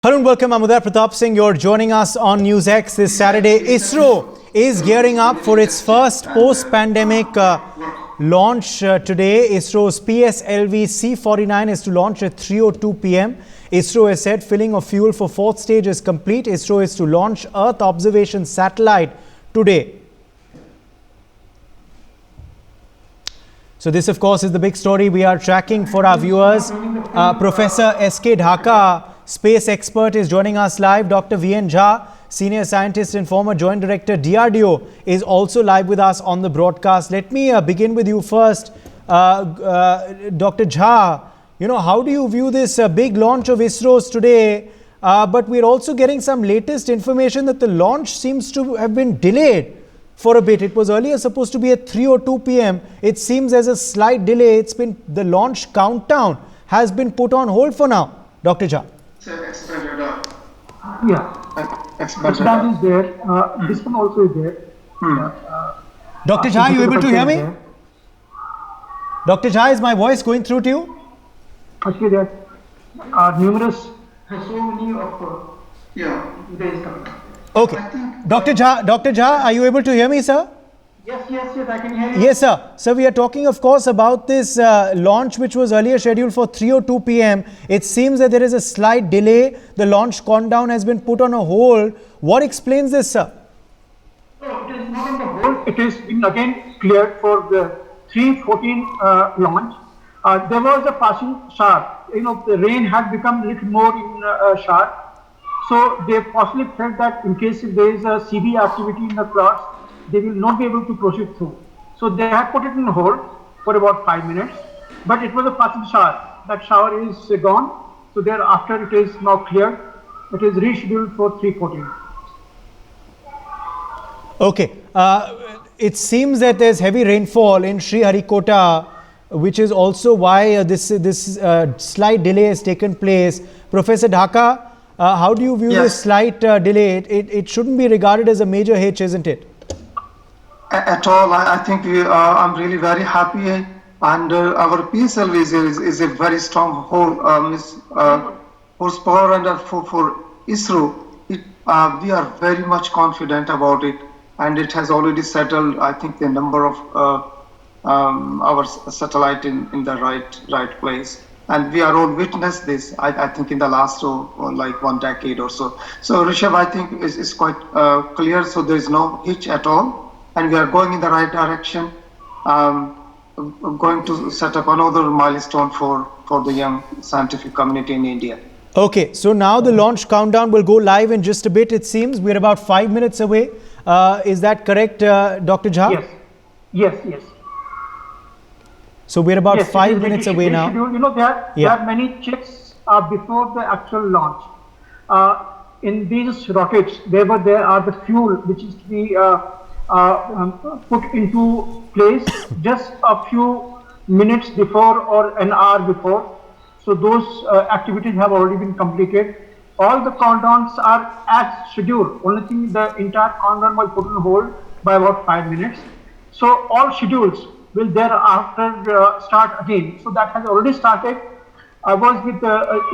Hello and welcome. I'm Uday Pratap Singh. You're joining us on NewsX this Saturday. ISRO is gearing up for its first post-pandemic launch today. ISRO's PSLV C-49 is to launch at 3:02 p.m. ISRO has said filling of fuel for fourth stage is complete. ISRO is to launch Earth observation satellite today. So this, of course, is the big story we are tracking for our viewers. Professor S.K. Dhaka, space expert, is joining us live. Dr. V.N. Jha, senior scientist and former joint director DRDO, is also live with us on the broadcast. Let me begin with you first. Dr. Jha, how do you view this big launch of ISRO's today? But we're also getting some latest information that the launch seems to have been delayed for a bit. It was earlier supposed to be at 3:02 p.m. It seems there's a slight delay. The launch countdown has been put on hold for now. Dr. Jha. Expanded is there. This one also is there. Dr. Jha, are you able to hear me? Dr. Jha, is my voice going through to you? Actually, there are numerous, so many of days coming. Okay. Dr. Jha, are you able to hear me, sir? Yes, I can hear you. Yes, sir. So we are talking, of course, about this launch which was earlier scheduled for 3:02 p.m. It seems that there is a slight delay. The launch countdown has been put on a hold. What explains this, sir? No, it is not on the hold. It is been again cleared for the 3:14 launch. There was a passing shower. The rain had become a little more in shower. So they possibly felt that in case if there is a CB activity in the clouds, they will not be able to proceed through. So they have put it in hold for about 5 minutes, but it was a passing shower. That shower is gone. So thereafter it is now cleared. It is rescheduled for 3:14. Okay. It seems that there's heavy rainfall in Sriharikota, which is also why this slight delay has taken place. Professor Dhaka, how do you view this slight delay? It shouldn't be regarded as a major hitch, isn't it? At all. I think I'm really very happy, and our PSLV is a very strong horsepower, and for ISRO, we are very much confident about it, and it has already settled, I think, the number of our satellite in the right place. And we are all witness this, I think, in the last like 1 decade or so. So Rishabh, I think is quite clear. So there is no hitch at all, and we are going in the right direction. Going to set up another milestone for the young scientific community in India. Okay, so now the launch countdown will go live in just a bit. It seems we're about 5 minutes away. Is that correct, Dr. Jha? Yes. So we're about 5 minutes away now. There are many checks before the actual launch. In these rockets, there are the fuel which is to be put into place just a few minutes before or an hour before. So those activities have already been completed. All the countdowns are as scheduled. Only thing, the entire countdown was put on hold by about 5 minutes. So all schedules will thereafter start again. So that has already started. I was with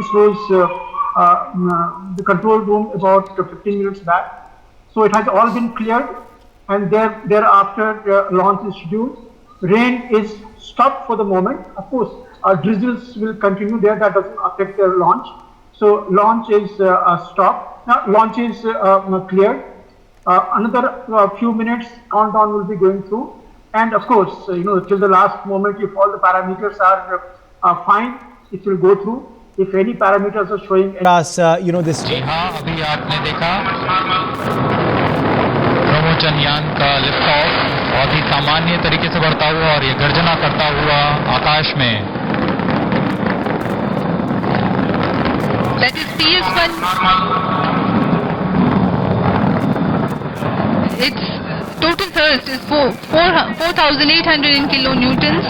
ISRO's the control room about 15 minutes back. So it has all been cleared, and thereafter launch is scheduled. Rain is stopped for the moment. Of course, drizzles will continue there. That doesn't affect the launch. So launch is stopped. Now launch is cleared. Another few minutes countdown will be going through. And of course, till the last moment, if all the parameters are fine, it will go through. If any parameters are showing, this. जी हाँ, अभी आपने देखा ब्रह्मोचन यान का lift off बहुत ही सामान्य तरीके से बढ़ता हुआ और ये गर्जना करता हुआ आकाश में. That is PS1. Its total thrust is 4,800 kilonewtons.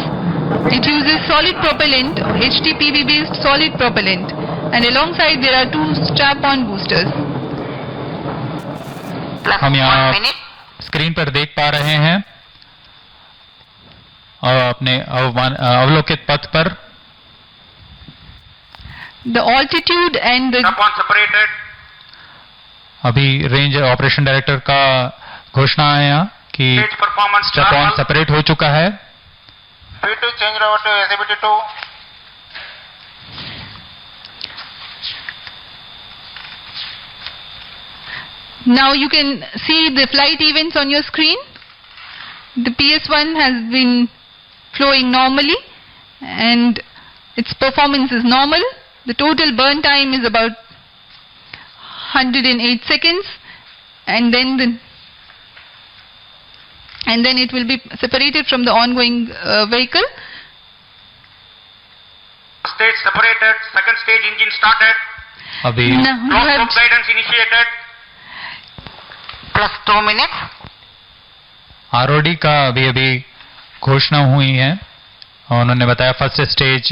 It uses solid propellant, HTPB based solid propellant, and alongside there are 2 strap-on boosters. हम यहाँ स्क्रीन पर देख पा रहे हैं और अपने अवलोकित पथ पर the altitude and the Upon separated. अभी रेंज ऑपरेशन डायरेक्टर का घोषणा है यहाँ कि Stage performance step on normal. Separate हो चुका है. P2 change over to SABT2. now you can see the flight events on your screen. The PS1 has been flowing normally and its performance is normal. The total burn time is about 108 seconds, and then it will be separated from the ongoing vehicle. Stage separated. Second stage engine started. अभी Now you Close have scope guidance initiated. Plus 2 minutes. आरओडी का अभी घोषणा हुई है. उन्होंने बताया first stage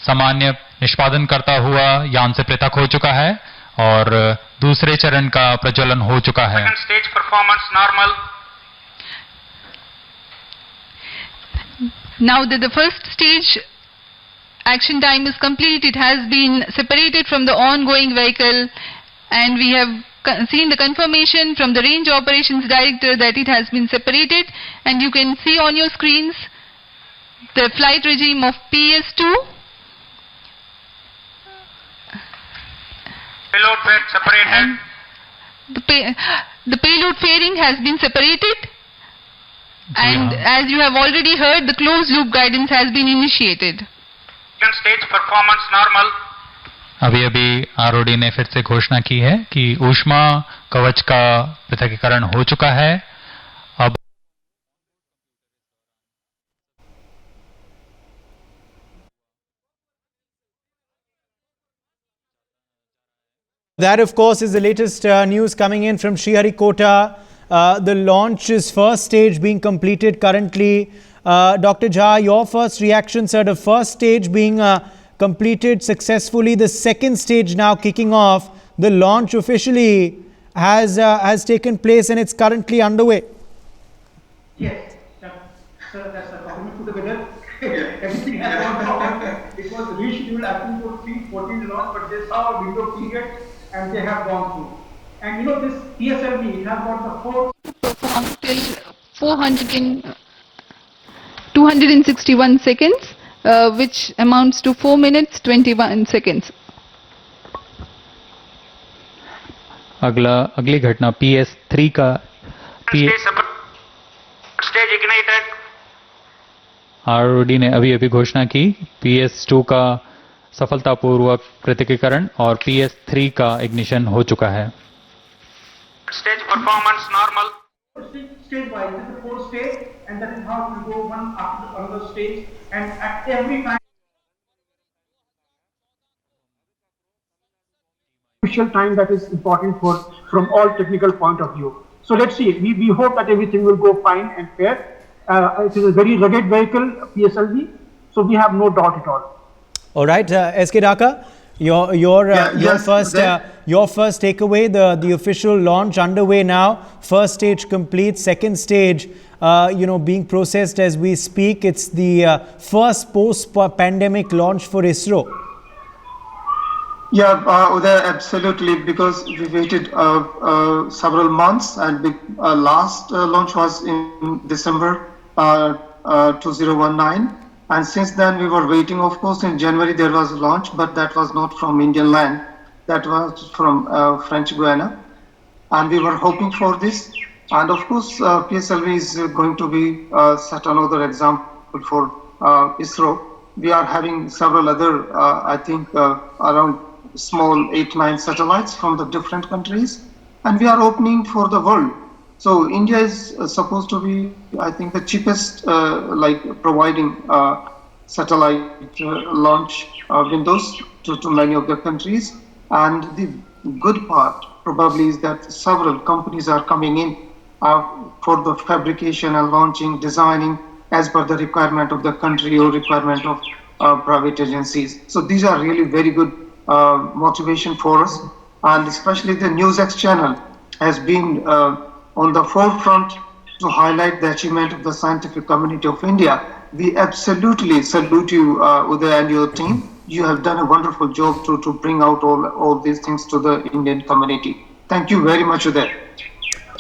सामान्य निष्पादन करता हुआ यान से पृथक हो चुका है और दूसरे चरण का प्रज्वलन हो चुका है. Second stage performance normal. now that the first stage action time is complete, it has been separated from the ongoing vehicle, and we have seen the confirmation from the range operations director that it has been separated, and you can see on your screens the flight regime of PS2. Payload bed separated. And the payload fairing has been separated, and as you have already heard, the closed loop guidance has been initiated. Second stage performance normal. अभी आरओडी ने फिर से घोषणा की है कि ऊष्मा कवच का पृथकीकरण हो चुका है. अब That, of course, is the latest news coming in from Sriharikota. The launch is first stage being completed currently. Dr. Jha, your first reaction, sir, the first stage being completed successfully, the second stage now kicking off. The launch officially has taken place and it's currently underway. Yes, sir, that's a compliment to the weather. Everything has gone wrong. It was rescheduled, I think, for 3:14 launch, but they saw a window period and they have gone through. And you know, this PSLV, it has got the four Perform till 261 seconds, which amounts to 4 minutes 21 seconds. अगली घटना PS3 का Stage ignited. आरओडी ने अभी घोषणा की PS2 का सफलतापूर्वक पृथकीकरण और PS3 का इग्निशन हो चुका है. Stage performance normal. stage wise, this is the fourth stage, and that is how it will go one after another stage, and at every time. Crucial time that is important from all technical point of view. So let's see. We hope that everything will go fine and fair. It is a very rugged vehicle, PSLV, so we have no doubt at all. All right, SK Dhaka, your first takeaway. The official launch underway now. First stage complete. Second stage, being processed as we speak. It's the first post-pandemic launch for ISRO. Yeah, Uday, absolutely, because we waited several months, and last launch was in December 2019, and since then we were waiting. Of course, in January there was a launch, but that was not from Indian land, that was from French Guiana, and we were hoping for this. And of course, PSLV is going to be set another example for ISRO. We are having several other, I think, around small 8-9 satellites from the different countries, and we are opening for the world. So India is supposed to be, I think, the cheapest, providing satellite launch windows to many of the countries. And the good part probably is that several companies are coming in for the fabrication and launching, designing as per the requirement of the country or requirement of private agencies. So these are really very good motivation for us, and especially the NewsX channel has been on the forefront to highlight the achievement of the scientific community of India. We absolutely salute you, Uday, and your team, you have done a wonderful job to bring out all these things to the Indian community. Thank you very much, Uday.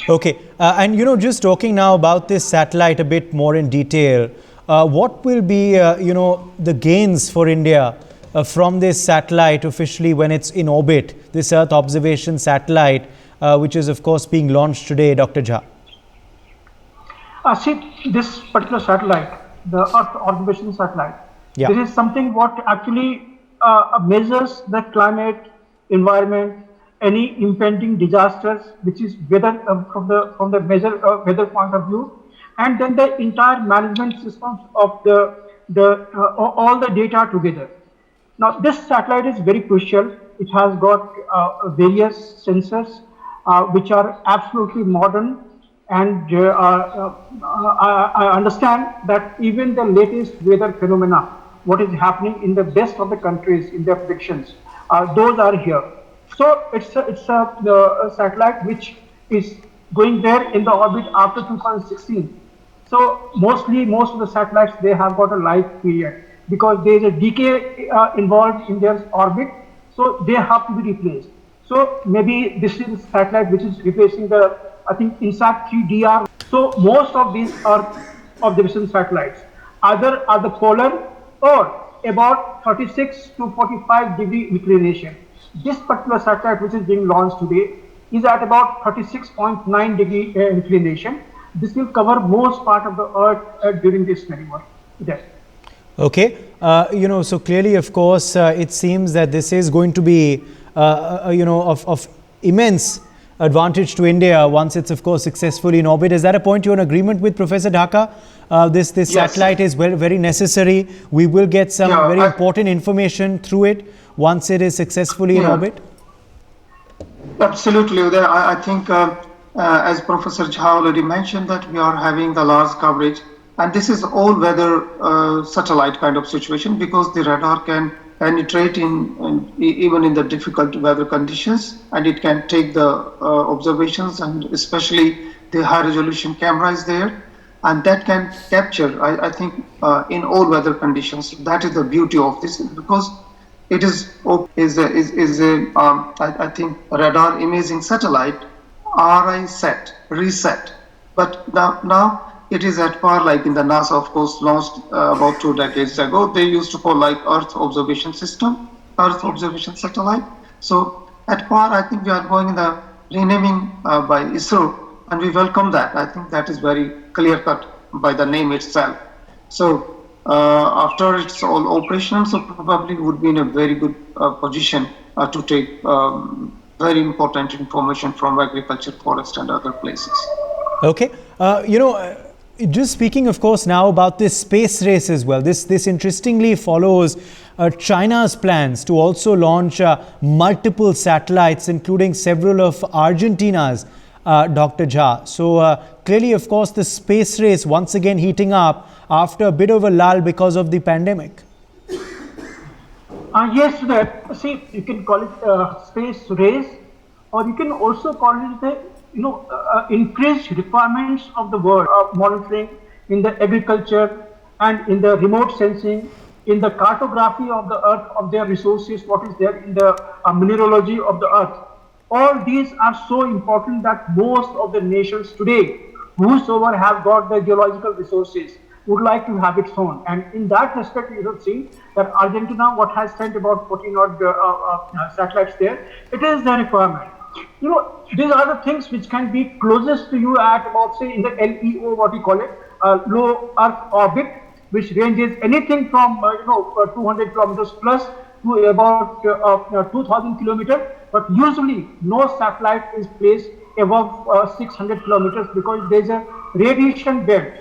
Okay, and just talking now about this satellite a bit more in detail, what will be, the gains for India from this satellite officially when it's in orbit, this Earth observation satellite, which is of course being launched today, Dr. Jha? See, this particular satellite, the Earth observation satellite, Yeah. this is something what actually measures the climate, environment, any impending disasters, which is weather from the weather point of view, and then the entire management systems of all the data together. Now, this satellite is very crucial. It has got various sensors which are absolutely modern, and I understand that even the latest weather phenomena, what is happening in the best of the countries in their predictions, those are here. So it's a satellite which is going there in the orbit after 2016. So most of the satellites, they have got a life period because there is a decay involved in their orbit, so they have to be replaced. So maybe this is a satellite which is replacing the, I think, INSAT 3DR. So most of these Earth observation satellites either are the polar or about 36 to 45 degree inclination. This particular satellite which is being launched today is at about 36.9 degree inclination. This will cover most part of the Earth during this maneuver. Yes. Okay, so clearly, of course, it seems that this is going to be, of immense advantage to India once it's, of course, successfully in orbit. Is that a point you're in agreement with, Professor Dhaka? This yes. Satellite is very necessary. We will get some very important information through it once it is successfily in orbit. Absolutely, Uday. I think, as Professor Jha already mentioned, that we are having the large coverage. And this is all-weather satellite kind of situation because the radar can penetrate even in the difficult weather conditions, and it can take the observations, and especially the high-resolution camera is there, and that can capture, I think, in all weather conditions. That is the beauty of this, because it is I think radar imaging satellite, reset. But now it is at par, like in the NASA, of course, launched about 2 decades ago. They used to call like Earth observation satellite. So at par, I think we are going in the renaming by ISRO, and we welcome that. I think that is very clear cut by the name itself. So after it's all operational, so probably would be in a very good position to take very important information from agriculture, forest, and other places. Okay, just speaking, of course, now about this space race as well. This interestingly follows China's plans to also launch multiple satellites, including several of Argentina's, Dr. Jha. So clearly, of course, the space race once again heating up after a bit of a lull because of the pandemic. Yes, that. See, you can call it space race, or you can also call it the increased requirements of the world of monitoring in the agriculture and in the remote sensing, in the cartography of the earth, of their resources, what is there in the mineralogy of the earth. All these are so important that most of the nations today, whosoever have got the geological resources, would like to have its own. And in that respect, you will see that Argentina, what has sent about 14 odd satellites there, it is the requirement. These are the things which can be closest to you at about, say, in the LEO, what we call it, low Earth orbit, which ranges anything from 200 kilometers plus to about 2,000 kilometers. But usually, no satellite is placed above 600 kilometers because there is a radiation belt,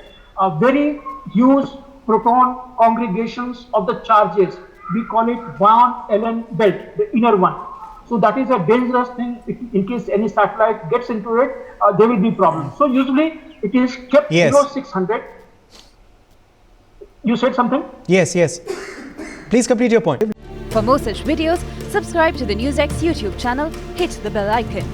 very huge proton congregations of the charges. We call it Van Allen belt, the inner one. So that is a dangerous thing. In case any satellite gets into it, there will be problems. So usually it is kept below 600. You said something? Yes. Please complete your point. For more such videos, subscribe to the NewsX YouTube channel, hit the bell icon.